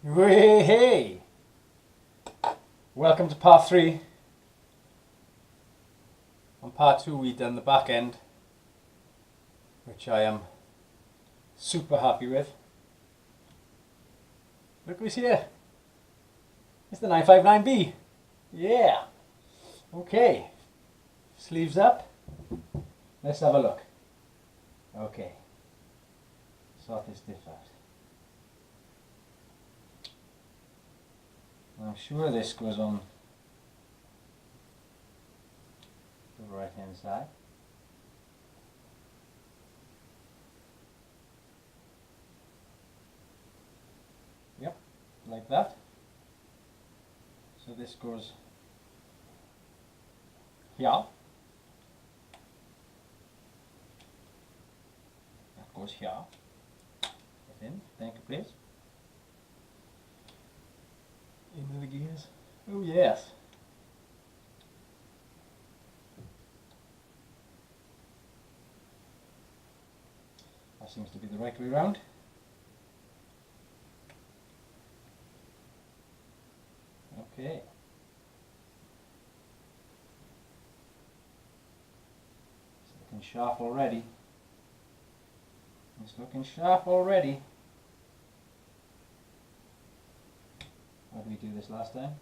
Hey, hey! Welcome to part 3. On part 2 we done the back end, which I am super happy with. Look who's here. It's the 959B. Yeah! Okay. Sleeves up. Let's have a look. Okay. Sort this diff out. I'm sure this goes on the right hand side. Yep, like that. So this goes here. That goes here. Get in, thank you please. Into the gears. Oh yes. That seems to be the right way round. Okay. It's looking sharp already. It's looking sharp already. How did we do this last time?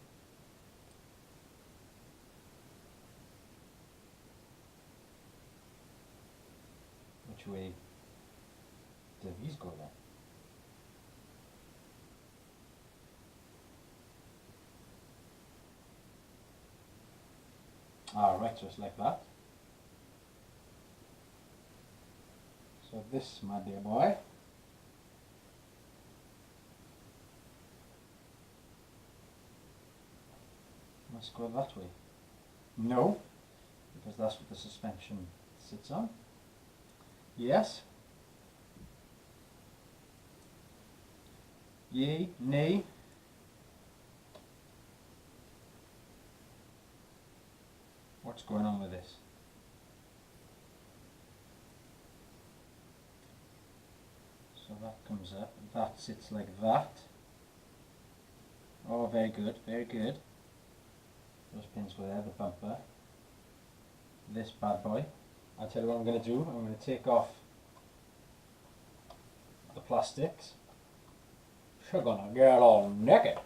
Which way do these go then? Right, just like that. So this, my dear boy, must go that way. No, because that's what the suspension sits on. Yes. Yea, nay. What's going on with this? So that comes up, that sits like that. Oh, very good, very good. Those pins go there, the bumper. This bad boy. I'll tell you what I'm going to do. I'm going to take off the plastics. She's going to get all naked.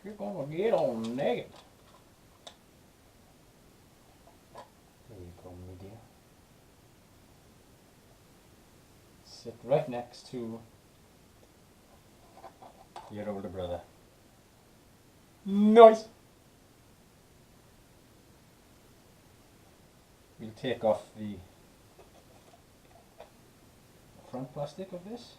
She's going to get all naked. There you go, my dear. Sit right next to your older brother. Nice! We'll take off the front plastic of this.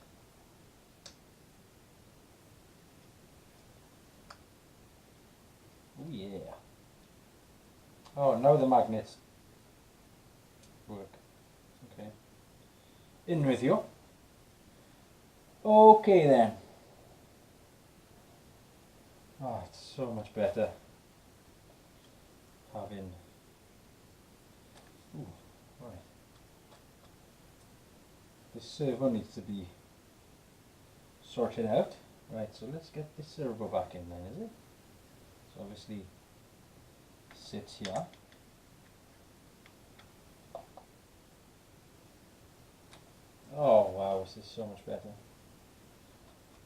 Oh yeah. Oh, now the magnets work. Okay. In with you. Okay then. Oh, it's so much better having... Ooh, right. This servo needs to be sorted out. Right, so let's get this servo back in then, is it? So obviously sits here. Oh wow, this is so much better.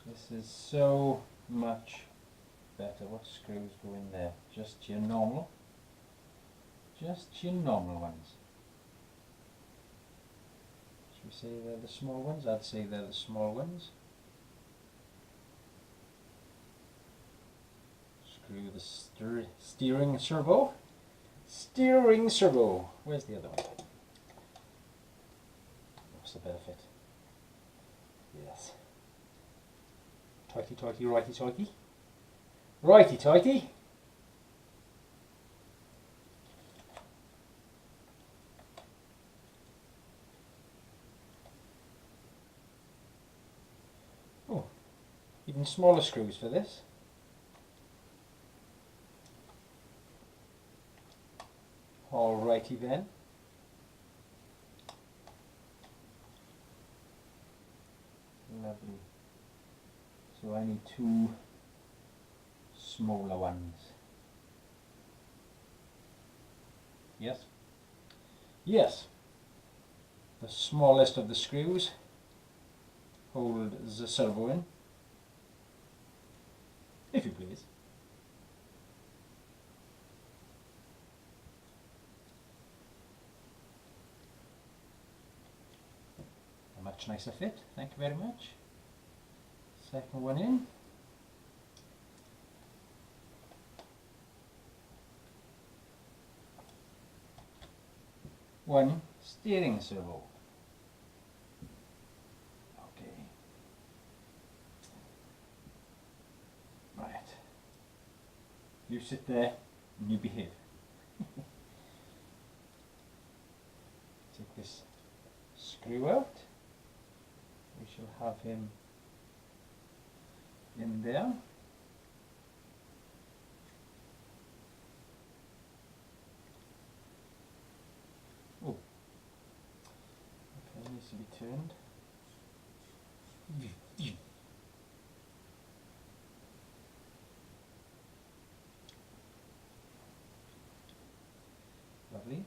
This is so much better. What screws go in there? Just your normal ones. Should we say they're the small ones? I'd say they're the small ones. Screw the steering servo. Steering servo. Where's the other one? What's the benefit? Yes. Tighty tighty, righty tighty. Righty tighty. Oh, even smaller screws for this. Alrighty then. Lovely So I need 2 smaller ones. Yes? Yes. The smallest of the screws hold the servo in, if you please. A much nicer fit, thank you very much. Second one in. One steering servo. Okay. Right. You sit there and you behave. Take this screw out. We shall have him in there. Oh, okay, needs to be turned. Lovely.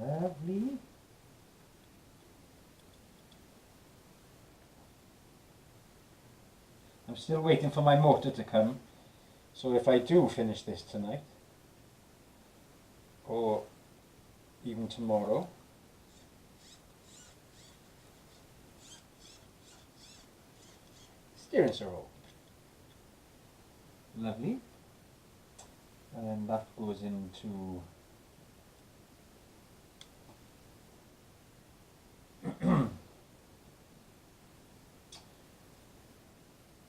Lovely. I'm still waiting for my motor to come, so if I do finish this tonight, or even tomorrow, steering servo. Lovely. And then that goes into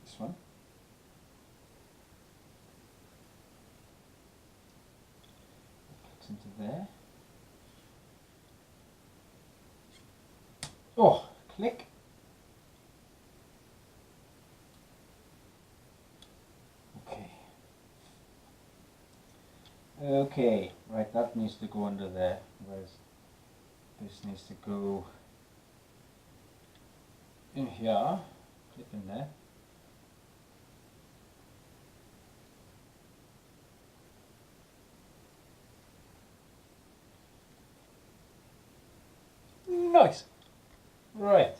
this one. Clicks into there. Oh, click. Okay. Okay, right, that needs to go under there, whereas this needs to go in here, clip in there. Nice! Right,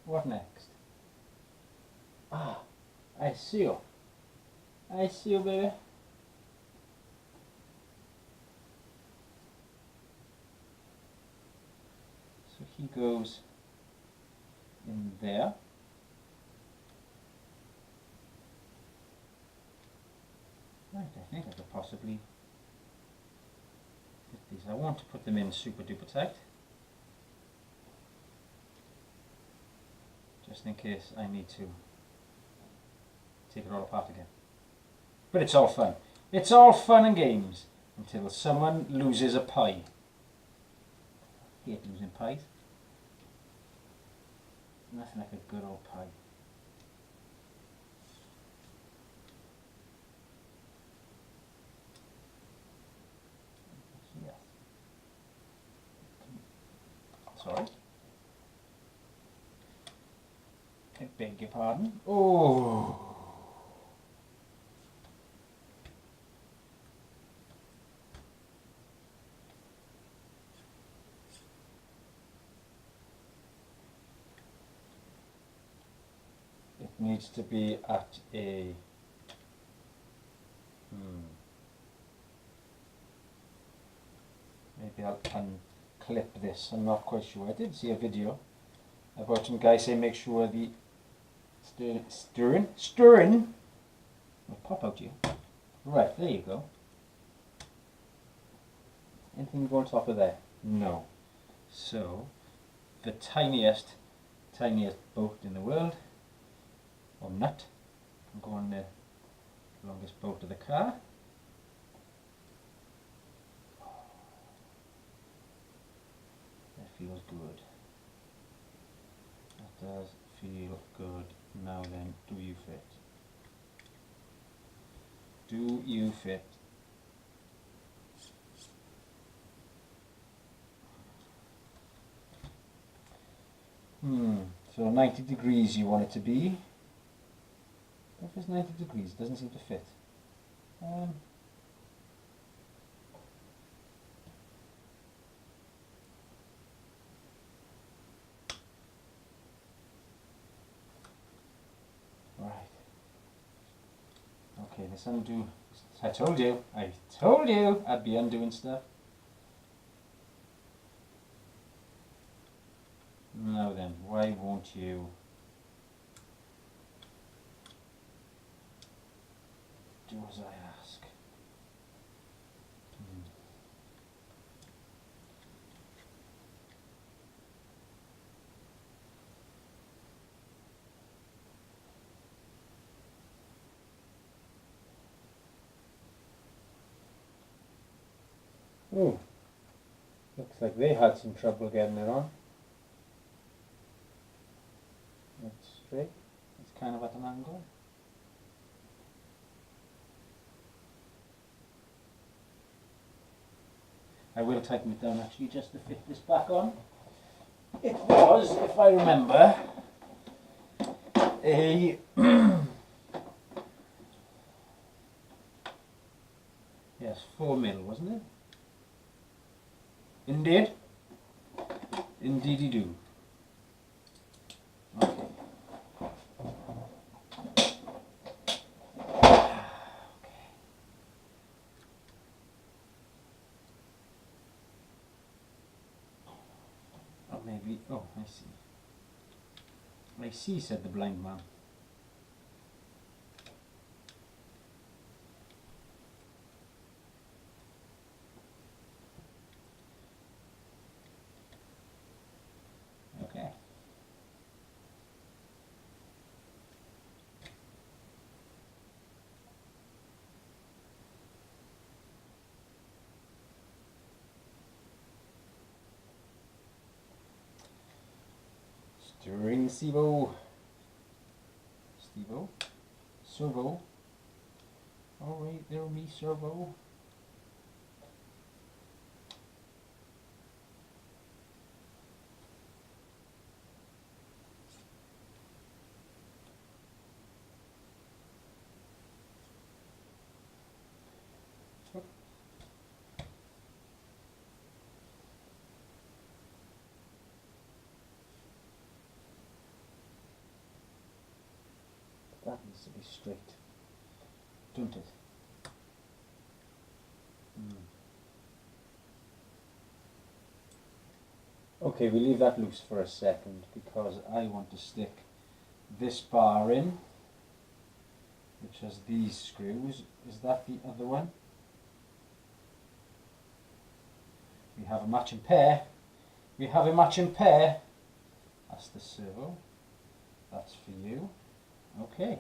what next? Ah, I see you. I see you, baby. So he goes in there. Right, I think I could possibly fit these. I want to put them in super duper tight, just in case I need to take it all apart again. But it's all fun. It's all fun and games until someone loses a pie. I hate losing pies. Nothing like a good old pie. Yes. Sorry. I beg your pardon. Oh. It needs to be at a maybe I'll unclip this. I'm not quite sure. I did see a video about some guy saying make sure the steering will pop out here. Right, there you go. Anything go on top of there? No. So the tiniest bolt in the world, or nut, can go on the longest bolt of the car. That feels good. That does feel good. Now then, do you fit? Do you fit? So 90 degrees you want it to be. If it's 90 degrees, it doesn't seem to fit. Right. Okay, let's undo. I told you I'd be undoing stuff. Now then, why won't you do as I ask? Oh, looks like they had some trouble getting it on. It's straight. It's kind of at an angle. I will tighten it down actually just to fit this back on. It was, if I remember, a yes, 4mm, wasn't it? Indeed. Indeedy do. Okay. Or maybe, oh, I see. I see, said the blind man. Okay. Steering Stevo. Stevo. Servo. Oh wait, there me servo. That needs to be straight, don't it? Okay, we leave that loose for a second because I want to stick this bar in, which has these screws. Is that the other one? We have a matching pair. We have a matching pair. That's the servo. That's for you. Okay.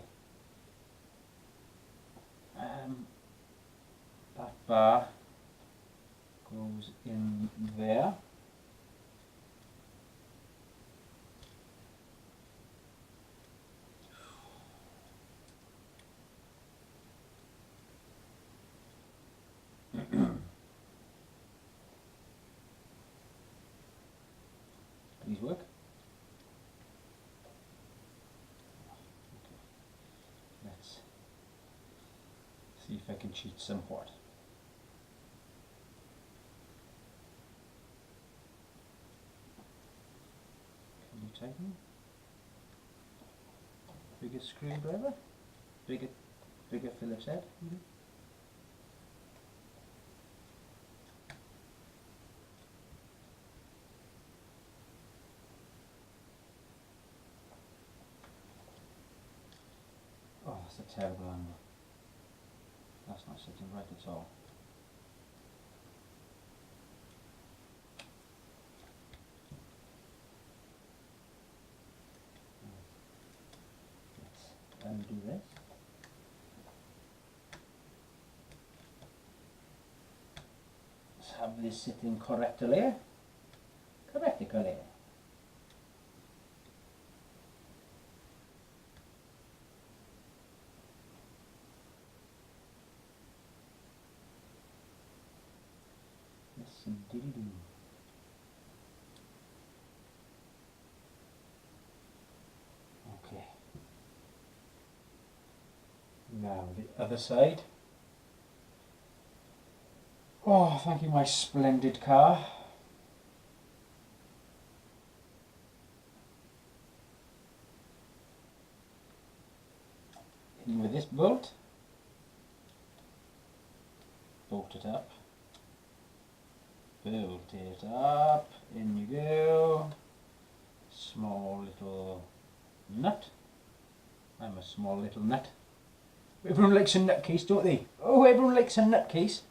That bar goes in there. Please work. Okay. Let's see if I can cheat somewhat. Can you tighten? Bigger screwdriver? Bigger Phillips head? Oh, that's a terrible angle. That's not sitting right at all. Let's undo this. Let's have this sitting correctly. Correctly. Yes, indeed. Now the other side. Oh, thank you, my splendid car. In with this bolt. Bolt it up. Bolt it up. In you go. Small little nut. I'm a small little nut. Everyone likes a nutcase, don't they? Oh, everyone likes a nutcase.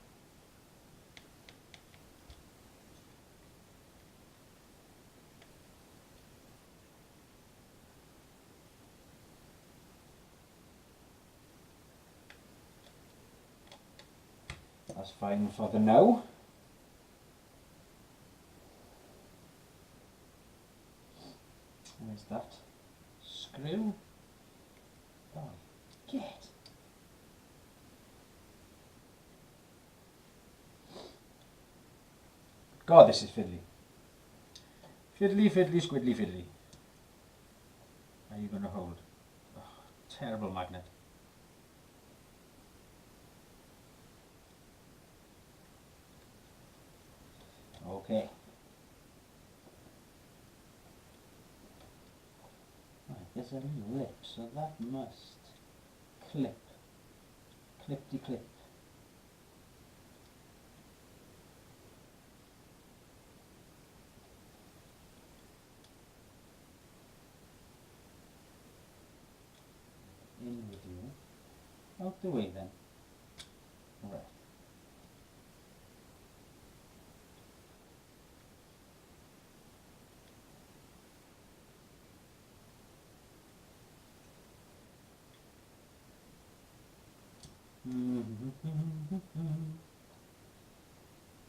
That's fine for the now. There's that screw. Oh, get. God, this is fiddly. Fiddly, fiddly, squiddly, fiddly. Are you going to hold? Oh, terrible magnet. Okay. Right, there's a lip, so that must clip. Clip-de-clip. In with you. Out the way then. Right.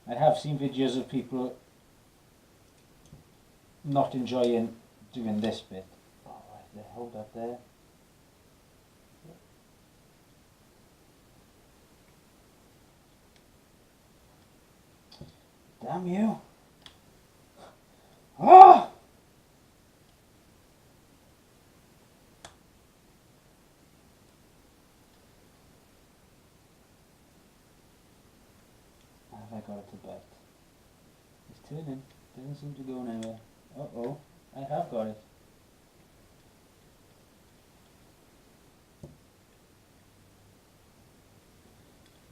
I have seen videos of people not enjoying doing this bit. Oh, right there, hold that there. Damn you. Ah! Have I got it to bite? It's turning. Doesn't seem to go anywhere. Uh-oh. I have got it.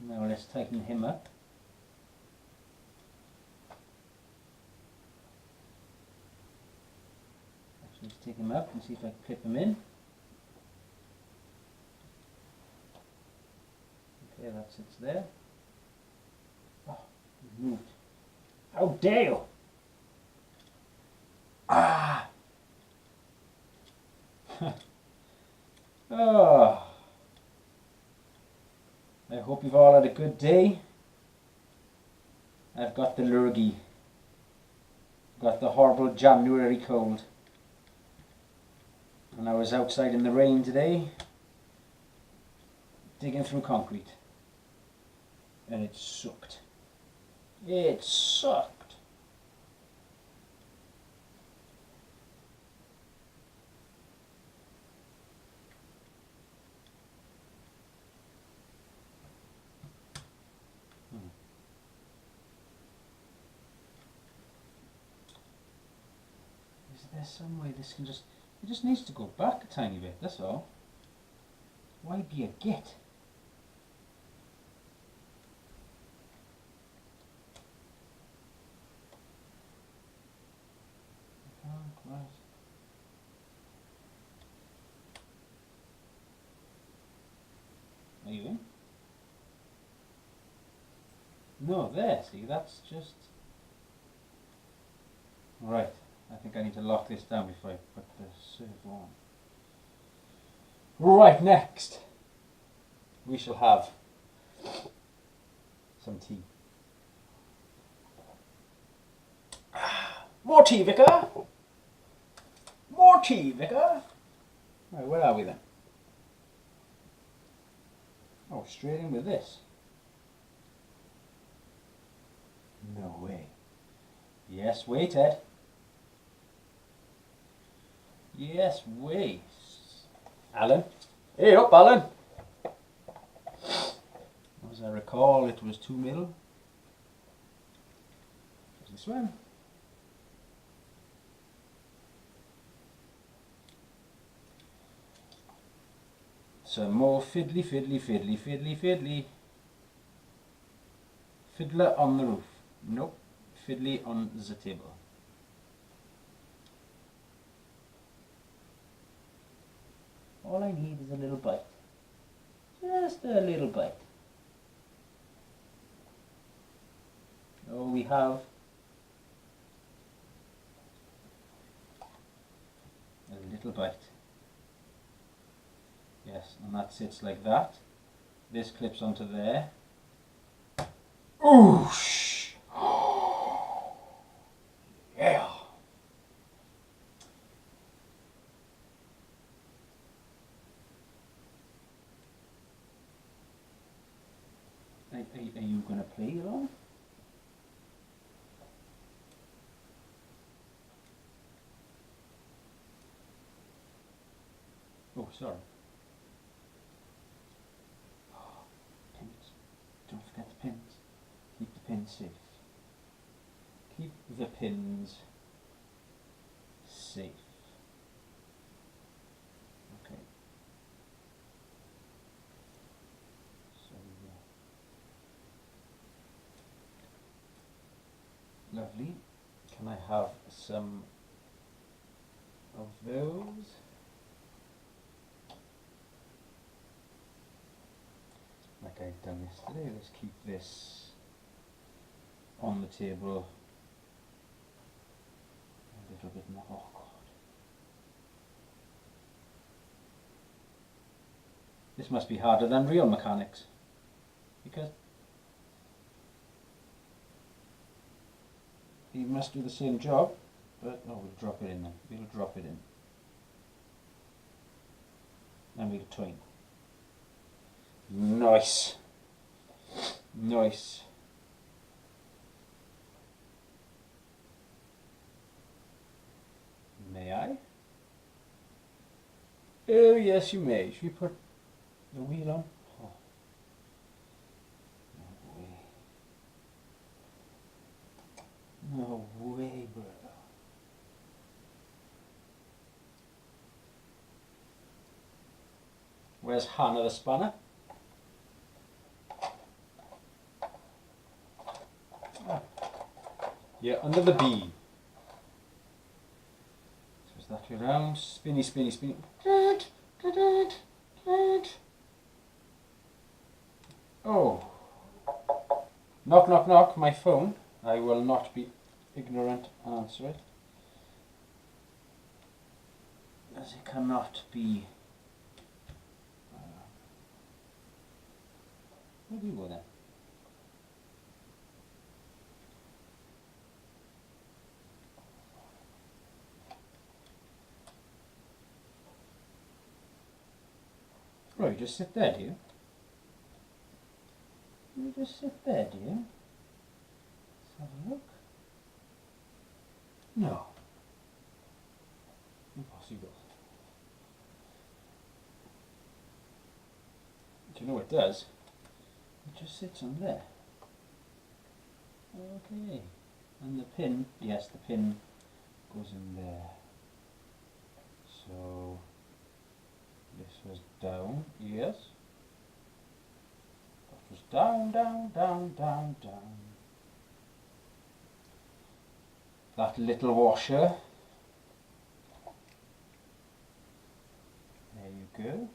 Now let's tighten him up. Actually, let's take him up and see if I can clip him in. Okay, that sits there. Oh, he's moved. How dare you! Ah! Oh. I hope you've all had a good day. I've got the lurgy. Got the horrible January cold. And I was outside in the rain today, digging through concrete. And it sucked. It sucked. Is there some way this can just... It just needs to go back a tiny bit, that's all. Why be a git? Right. Are you in? No, there, see, that's just... Right, I think I need to lock this down before I put the servo on. Right, next, we shall have some tea. More tea, Vicar! More tea, Vicar! Right, where are we then? Oh, straight in with this. No way. Yes, way, Ted. Yes, way. Alan. Hey up, Alan. As I recall, it was 2mm. This one. Some more fiddly, fiddly, fiddly, fiddly, fiddly. Fiddler on the roof. Nope. Fiddly on the table. All I need is a little bite. Just a little bite. Oh, we have a little bite. Yes, and that sits like that. This clips onto there. Oosh! Yeah! Are you going to play along? Oh, sorry. Pins. Don't forget the pins. Keep the pins safe. Keep the pins safe. Okay. So, lovely. Can I have some of those? Like I've done yesterday. Let's keep this on the table a little bit more. Oh God. This must be harder than real mechanics, because he must do the same job, but no, we'll drop it in then. We'll drop it in. And we'll twine. Nice. Nice. May I? Oh yes, you may. Should we put the wheel on? Oh. No way. No way, bro. Where's Hannah the spanner? Oh. Yeah, under the B. Switch that way around. Spinny, spinny, spinny. Oh. Knock, knock, knock. My phone. I will not be ignorant and answer it, as it cannot be. Where do you go then? Oh, you just sit there, do you? You just sit there, do you? Let's have a look. No. Impossible. Do you know what it does? It just sits on there. Okay. And the pin, yes, the pin goes in there. So this was down, yes. That was down, down, down, down, down. That little washer. There you go.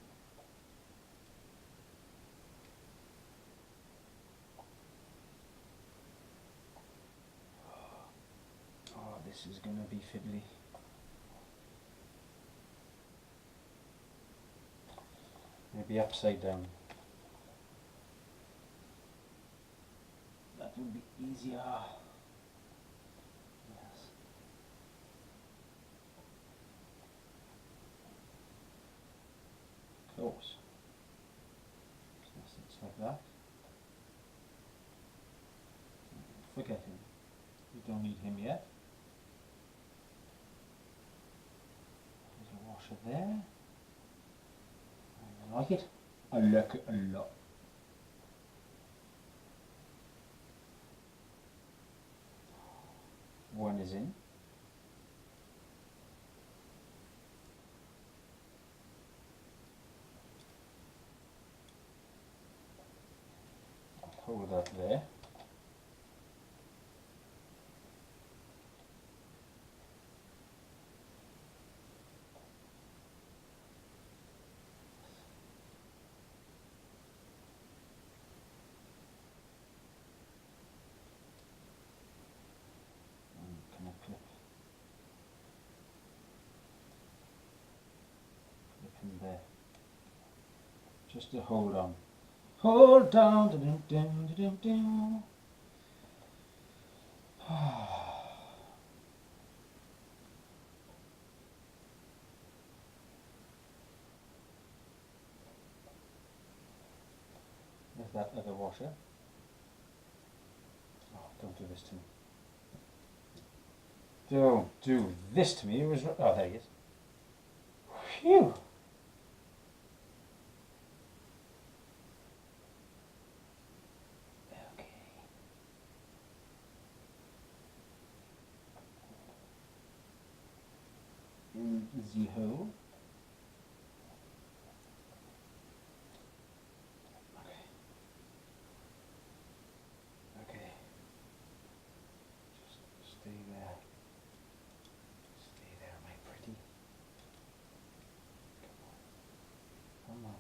Oh, this is going to be fiddly. Maybe upside down. That would be easier. Yes. Close. So it's like that. Forget him. We don't need him yet. There's a washer there. I like it. I like it a lot. one is in. Hold that there. Can I clip in there? Just to hold on. Hold down. Dum, dum, dum, dum. There's that other washer. Oh, don't do this to me. Don't do this to me. It was. Oh, there he is. Phew. Okay. In the hole. Okay. Just stay there. Stay there, my pretty. Come on.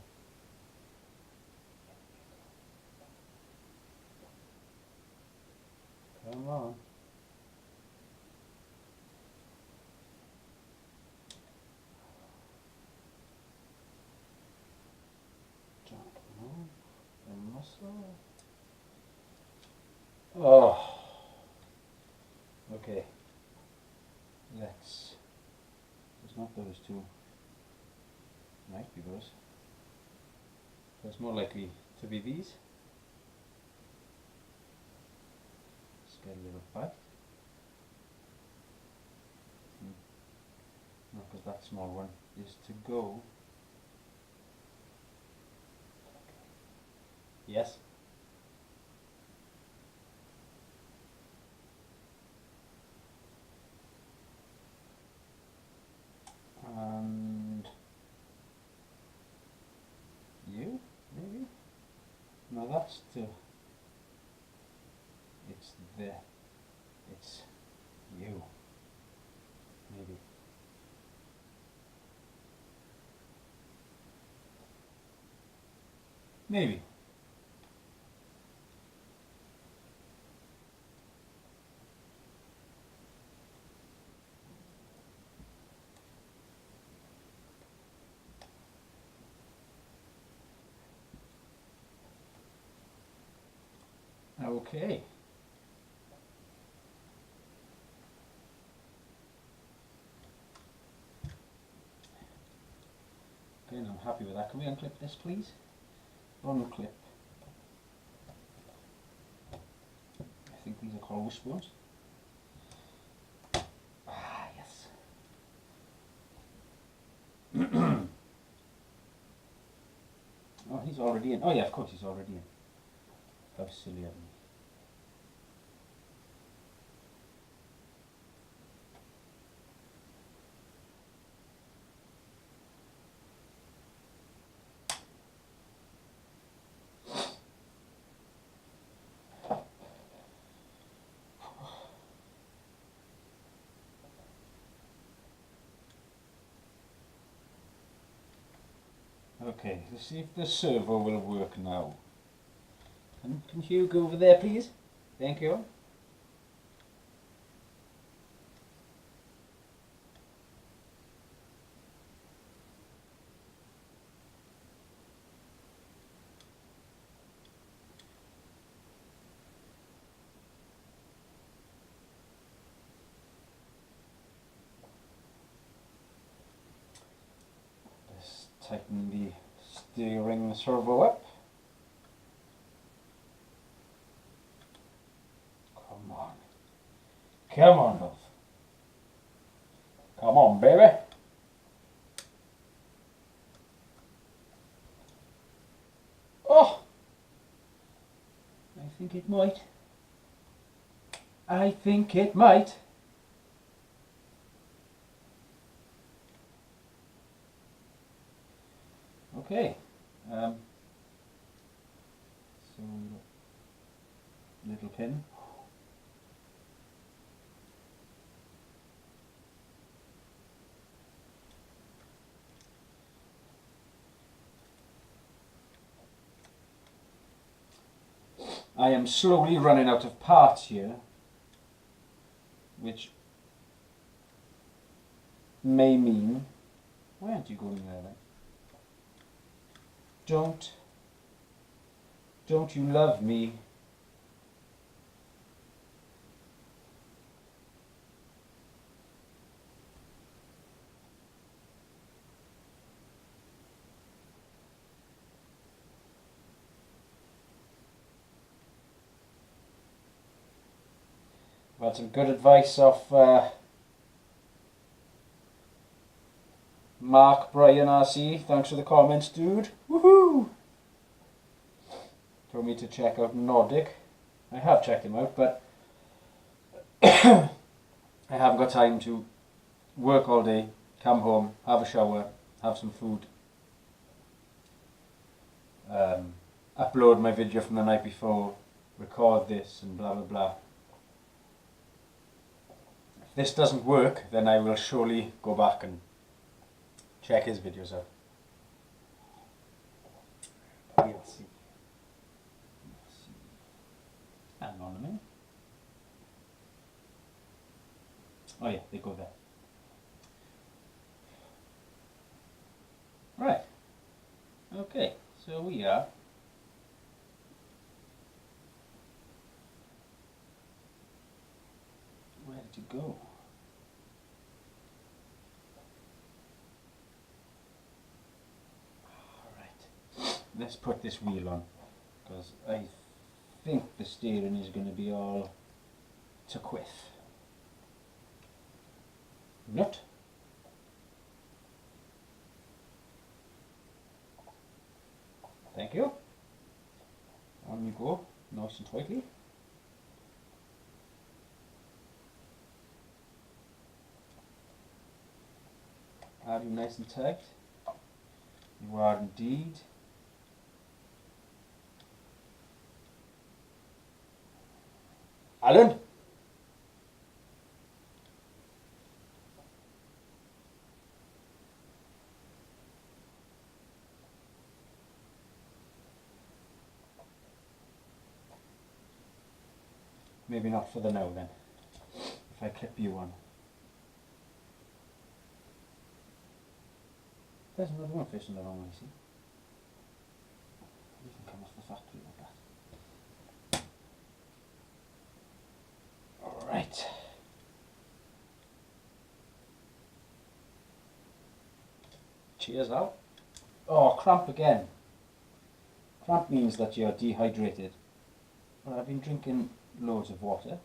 Come on. Don't move the muscle. Oh. Okay. Let's. It's not those two. Might be those. It's more likely to be these. Let's get a little back. No, because that small one is to go. Yes. And you, maybe? No, that's to. It's there. It's you. Maybe. Maybe. Okay. Okay, and I'm happy with that. Can we unclip this, please? Unclip. I think these are called wishbones. Ah, yes. Oh, he's already in. Oh, yeah, of course he's already in. How silly of me. Okay, let's see if the servo will work now. Can Hugh go over there, please? Thank you. Let's tighten the steering servo up. Come on. Come on, love. Come on, baby. Oh! I think it might. I think it might. Okay. So little pin. I am slowly running out of parts here, which may mean, why aren't you going there then? Don't you love me? I've had some good advice off Mark Brian RC. Thanks for the comments, dude. Woohoo! Told me to check out Nordic. I have checked him out, but I haven't got time to work all day, come home, have a shower, have some food, upload my video from the night before, record this and blah blah blah. If this doesn't work, then I will surely go back and check his videos out. We'll see. Hang on a minute. Oh yeah, they go there. Right. Okay, so we are ready to go. Alright, let's put this wheel on, because I think the steering is going to be all to quith. Nut. Thank you. On you go, nice and tightly. Are you nice and tight? You are indeed. Alan? Maybe not for the now then, if I clip you on. There's another one fishing the wrong way, see? You can come off the factory like that. Alright. Cheers out. Oh, cramp again. Cramp means that you're dehydrated. Well, I've been drinking loads of water.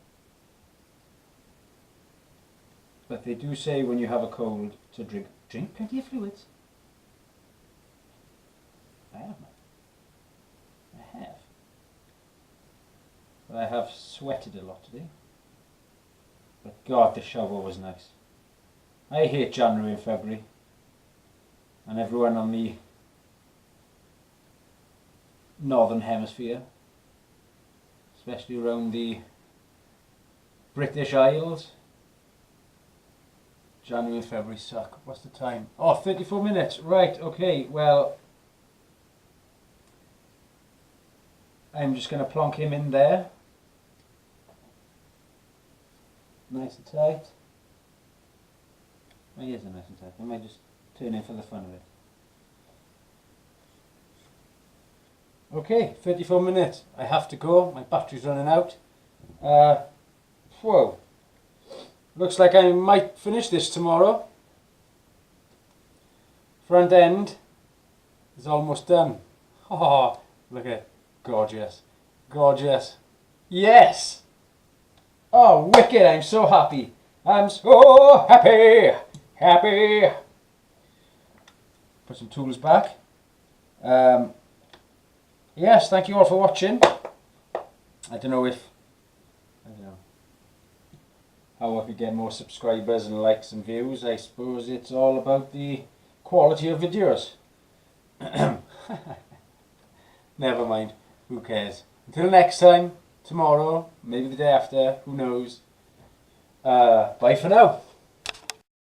But they do say when you have a cold to drink plenty of fluids. I have, man. I have. But I have sweated a lot today. But God, the shower was nice. I hate January and February. And everyone on the northern hemisphere, especially around the British Isles. January and February suck. What's the time? Oh, 34 minutes. Right, okay, well, I'm just going to plonk him in there. Nice and tight. My ears are nice and tight. I might just turn in for the fun of it. Okay, 34 minutes. I have to go. My battery's running out. Whoa. Looks like I might finish this tomorrow. Front end is almost done. Oh, look at it. Gorgeous. Gorgeous. Yes! Oh, wicked. I'm so happy. I'm so happy. Happy. Put some tools back. Yes, thank you all for watching. I don't know how I could get more subscribers and likes and views. I suppose it's all about the quality of videos. Never mind. Who cares? Until next time, tomorrow, maybe the day after, who knows. Bye for now.